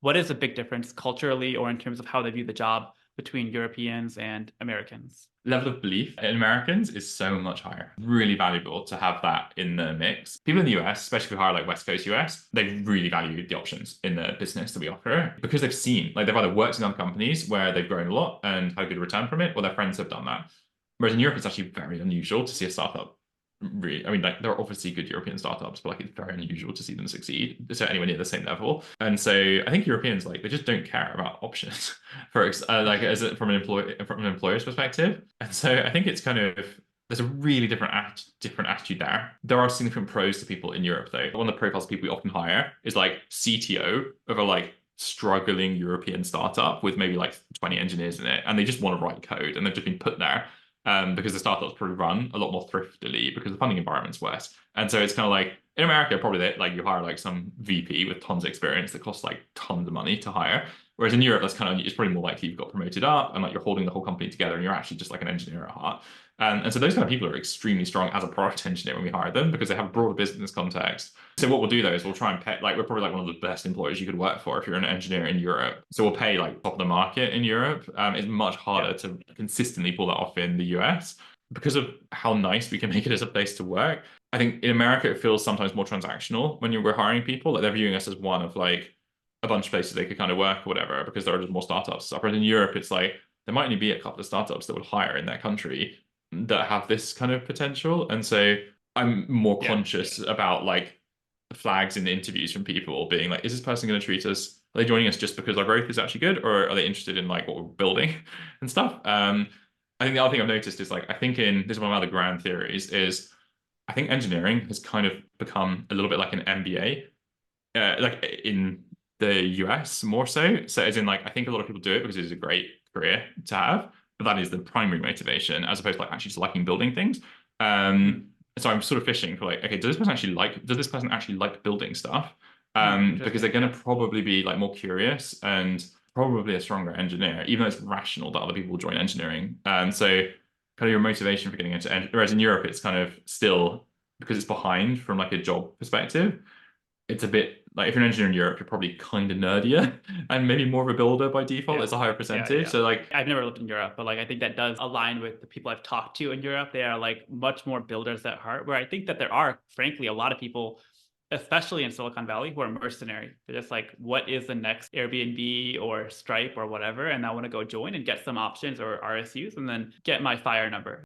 What is a big difference culturally or in terms of how they view the job between Europeans and Americans? Level of belief in Americans is so much higher. Really valuable to have that in the mix. People in the US, especially if we hire like West Coast US, they really value the options in the business that we offer because they've seen, like they've either worked in other companies where they've grown a lot and had a good return from it, or their friends have done that. Whereas in Europe, it's actually very unusual to see a startup really, I mean, like there are obviously good European startups, but like it's very unusual to see them succeed. So anywhere near the same level. And so I think Europeans like they just don't care about options like as from an employer's perspective. And so I think it's kind of there's a really different attitude there. There are significant pros to people in Europe though. One of the profiles of people we often hire is like CTO of a like struggling European startup with maybe like 20 engineers in it, and they just want to write code, and they've just been put there because the startups probably run a lot more thriftily because the funding environment's worse. And so it's kind of like in America, probably that like you hire like some VP with tons of experience that costs like tons of money to hire. Whereas in Europe, that's kind of it's probably more likely you've got promoted up and like you're holding the whole company together and you're actually just like an engineer at heart. And so those kind of people are extremely strong as a product engineer when we hire them because they have a broader business context. So what we'll do though is we'll try and pay like we're probably like one of the best employers you could work for if you're an engineer in Europe. So we'll pay like top of the market in Europe. It's much Yeah. harder to consistently pull that off in the US because of how nice we can make it as a place to work. I think in America it feels sometimes more transactional when we're hiring people. Like they're viewing us as one of like a bunch of places they could kind of work or whatever because there are just more startups. Whereas in Europe, it's like there might only be a couple of startups that would hire in their country that have this kind of potential. And so I'm more Yeah. conscious about like flags in the interviews from people being like, is this person going to treat us? Are they joining us just because our growth is actually good, or are they interested in like what we're building and stuff? I think the other thing I've noticed is like I think in this is one of my other grand theories is I think engineering has kind of become a little bit like an MBA, like in the US more so. So as in like I think a lot of people do it because it is a great career to have, but that is the primary motivation as opposed to like actually just liking building things. Mhm. So I'm sort of fishing for like, okay, does this person actually like building stuff? Because Interesting. they're going to probably be like more curious and probably a stronger engineer, even though it's rational that other people will join engineering. So kind of your motivation for getting into whereas in Europe, it's kind of still because it's behind from like a job perspective it's a bit like if you're an engineer in Europe, you're probably kind of nerdier and maybe more of a builder by default. Yeah. It's a higher Yeah. Yeah. percentage. Yeah. So like, I've never lived in Europe, but like I think that does align with the people I've talked to in Europe. They are like much more builders at heart, where I think that there are, frankly, a lot of people, especially in Silicon Valley, who are mercenary. They're just like, what is the next Airbnb or Stripe or whatever? And I want to go join and get some options or RSUs and then get my fire number.